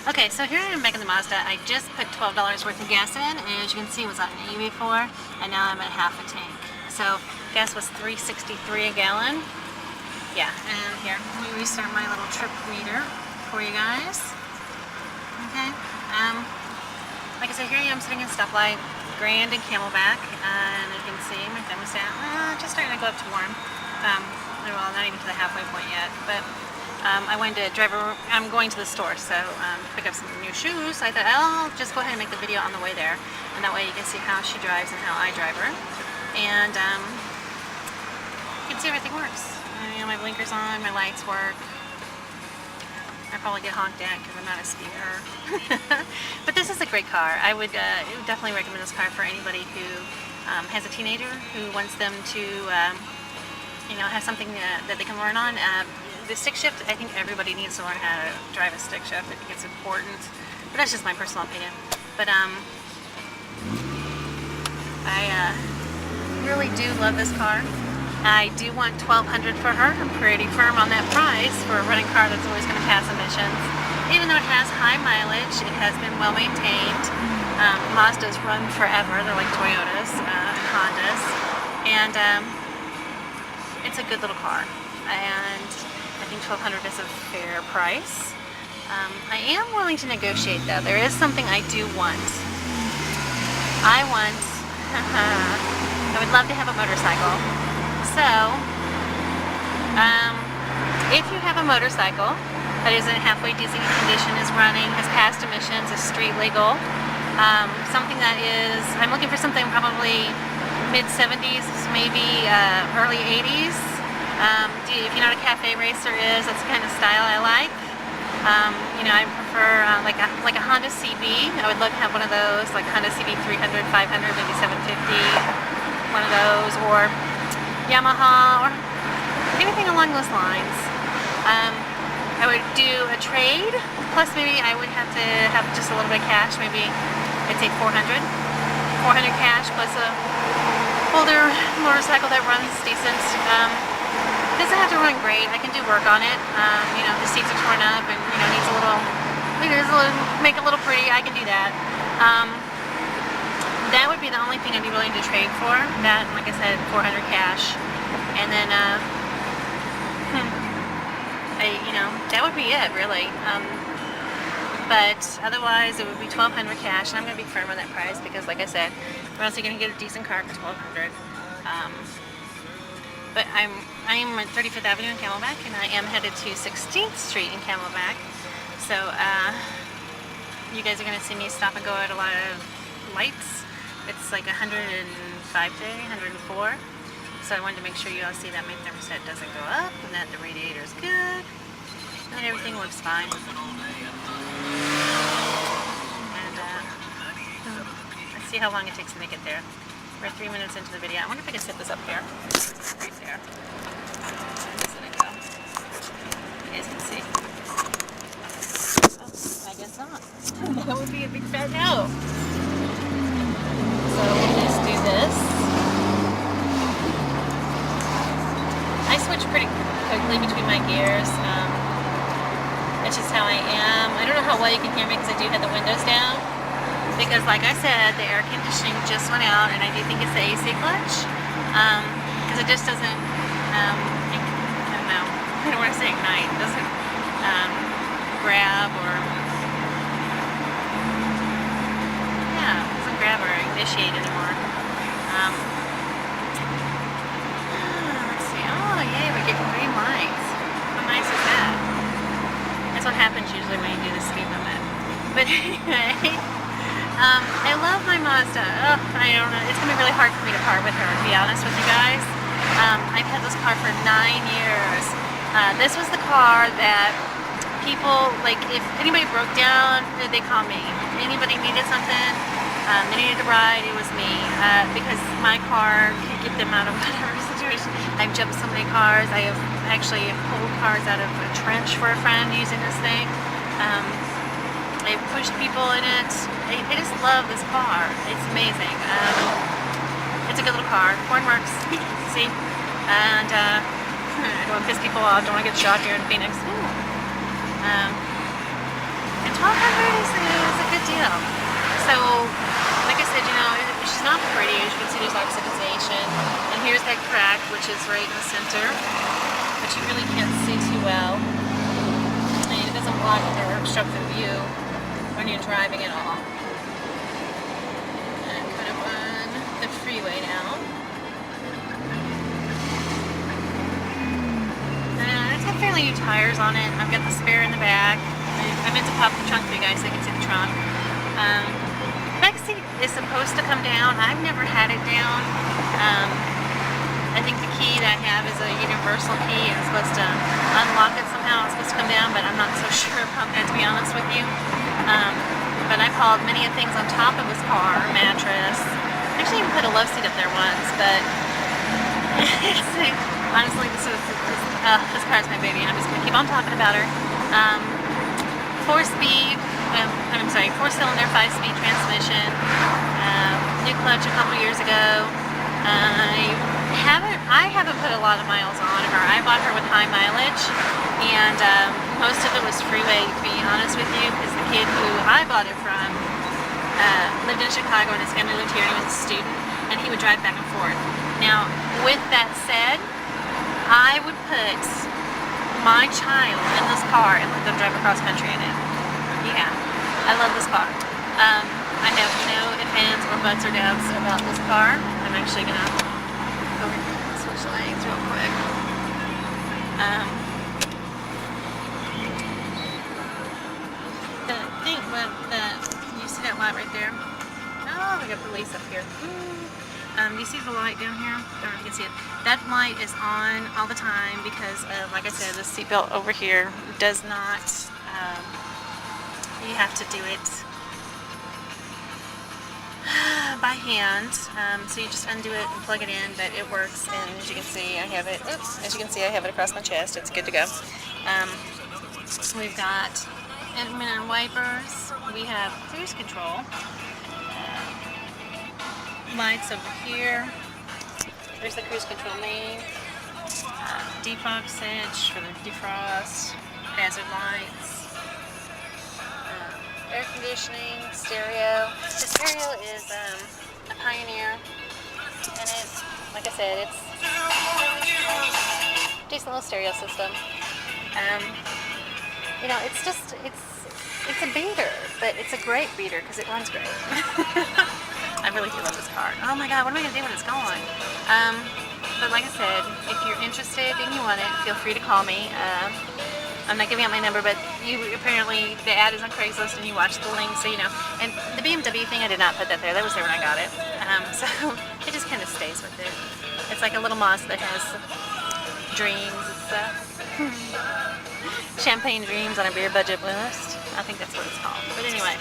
Okay, so here I am back in the Mazda. I just put $12 worth of gas in, and as you can see, it was on E before, and now I'm at half a tank. So gas was $3.63 a gallon. Yeah, and here, let me restart my little trip meter for you guys. Okay, like I said, here I am sitting in stoplight, Grand and Camelback, and you can see my thermostat just starting to go up to warm. Well, not even to the halfway point yet, but I wanted to drive over. I'm going to the store, so pick up some new shoes. So I thought I'll just go ahead and make the video on the way there, and that way you can see how she drives and how I drive her, and you can see everything works. My blinkers on, my lights work. I probably get honked at because I'm not a speeder. But this is a great car. I would definitely recommend this car for anybody who has a teenager who wants them to have something that they can learn on. The stick shift, I think everybody needs to learn how to drive a stick shift. I think it's important, but that's just my personal opinion. But I really do love this car. I do want $1,200 for her. I'm pretty firm on that price for a running car that's always going to pass emissions. Even though it has high mileage, it has been well maintained. Mazdas run forever. They're like Toyotas and Hondas. And it's a good little car. And I think $1,200 is a fair price. I am willing to negotiate though. There is something I do want. I would love to have a motorcycle. So, if you have a motorcycle that is in halfway decent condition, is running, has passed emissions, is street legal, something that is, I'm looking for something probably mid-70s, maybe early 80s. If you know what a cafe racer is, that's the kind of style I like. I prefer like a Honda CB. I would love to have one of those, like Honda CB 300, 500, maybe 750, one of those, or Yamaha, or anything along those lines. I would do a trade, plus maybe I would have to have just a little bit of cash, maybe I'd say $400 cash, plus a older motorcycle that runs decent. It doesn't have to run great. I can do work on it. The seats are torn up and needs a little, make it a little pretty. I can do that. That would be the only thing I'd be willing to trade for. That, like I said, $400 cash, and then that would be it really. But otherwise, it would be $1,200 cash, and I'm going to be firm on that price because, like I said, we're also going to get a decent car for $1,200. But I'm at 35th Avenue in Camelback, and I am headed to 16th Street in Camelback. So you guys are going to see me stop and go at a lot of lights. It's like 105 today, 104. So I wanted to make sure you all see that my thermostat doesn't go up, and that the radiator is good, and that everything looks fine. And let's see how long it takes to make it there. We're 3 minutes into the video. I wonder if I can set this up there. Right there. Just let it go. You guys can see. Oh, I guess not. That would be a big fat no. So we'll just do this. I switch pretty quickly between my gears. That's just how I am. I don't know how well you can hear me because I do have the windows down. Because like I said, the air conditioning just went out, and I do think it's the AC clutch. Because it just doesn't, I don't know, I don't want to say ignite. It doesn't grab or, grab or initiate anymore. Let's see. Oh, yay, we're getting green lights. How nice is that? That's what happens usually when you do the speed limit. But anyway, I love my Mazda. Oh, I don't know. It's going to be really hard for me to part with her, to be honest with you guys. I've had this car for 9 years. This was the car that people, like, if anybody broke down, they call me. If anybody needed something, they needed a ride, it was me, because my car could get them out of whatever situation. I've jumped so many cars. I have actually pulled cars out of a trench for a friend using this thing. I've pushed people in it. I just love this car. It's amazing. It's a good little car. Horn works, see? And I don't want to piss people off. Don't want to get shot here in Phoenix. And $1,200 deal. So, like I said, she's not pretty. As you can see, there's oxidization. And here's that crack, which is right in the center, but you really can't see too well. And it doesn't block or obstruct the view when you're driving at all. And I'm kind of on the freeway now. It's got fairly new tires on it. I've got the spare in the back. I meant to pop the trunk for you guys so you can see the trunk. Back seat is supposed to come down. I've never had it down. I think the key that I have is a universal key and it's supposed to unlock it somehow. It's supposed to come down, but I'm not so sure about that, to be honest with you. But I've hauled many things on top of this car, mattress. I actually even put a love seat up there once, but honestly, this car is my baby, and I'm just going to keep on talking about her. 4-cylinder, 5-speed transmission. New clutch a couple years ago. I haven't put a lot of miles on her. I bought her with high mileage, and most of it was freeway, to be honest with you, because the kid who I bought it from lived in Chicago, and his family lived here, and he was a student, and he would drive back and forth. Now, with that said, I would put my child in this car and let them drive across country in it. Yeah, I love this car. I have no ifs, ands, or buts, or doubts about this car. I'm actually gonna go over here and switch lanes real quick. You see that light right there? Oh, we got police up here. You see the light down here? I don't know if you can see it. That light is on all the time because, like I said, the seatbelt over here does not, you have to do it by hand. So you just undo it and plug it in, but it works. And as you can see, I have it, I have it across my chest. It's good to go. We've got intermittent wipers. We have cruise control. Lights over here. There's the cruise control main. Defog switch for the defrost. Hazard lights. Air conditioning. Stereo. The stereo is a Pioneer, and it's, like I said, it's a decent little stereo system. It's a beater, but it's a great beater because it runs great. I really do love this car. Oh my god, what am I going to do when it's gone? But like I said, if you're interested and you want it, feel free to call me. I'm not giving out my number, but apparently the ad is on Craigslist and you watch the link, so you know. And the BMW thing, I did not put that there. That was there when I got it. So it just kind of stays with it. It's like a little moss that has dreams. It's champagne dreams on a beer budget list. I think that's what it's called. But anyway,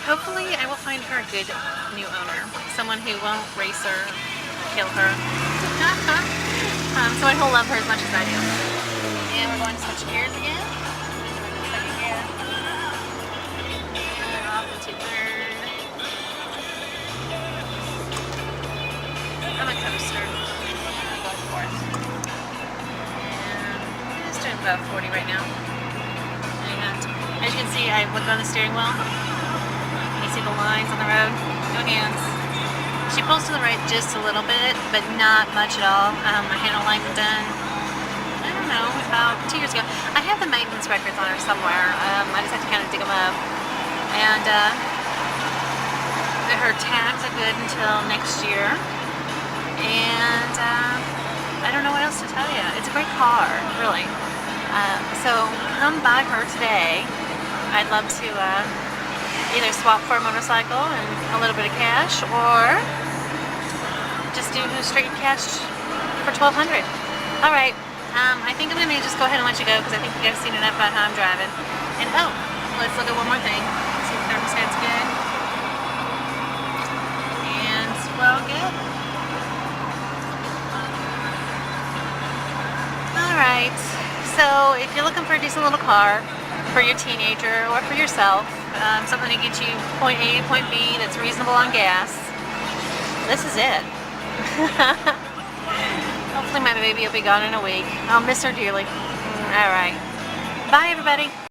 hopefully I will find her a good new owner. Someone who won't race her, kill her. Someone who will love her as much as I do. And we're going to switch gears again. Second gear. And off into third. I'm a coaster. I'm going for it. And it's doing about 40 right now. And as you can see, I look on the steering wheel. You see the lines on the road. No hands. She pulls to the right just a little bit, but not much at all. My handle alignment done, I don't know, about 2 years ago. I have the maintenance records on her somewhere. I just have to kind of dig them up. And her tags are good until next year. And I don't know what else to tell you. It's a great car, really. So come buy her today. I'd love to either swap for a motorcycle and a little bit of cash, or just do straight cash for $1,200. All right, I think I'm gonna just go ahead and let you go because I think you guys have seen enough about how I'm driving. And oh, let's look at one more thing. See if the thermostat's good. And well, good. All right. So if you're looking for a decent little car for your teenager or for yourself, something to get you point A to point B that's reasonable on gas, this is it. Hopefully my baby will be gone in a week. I'll miss her dearly. All right. Bye, everybody.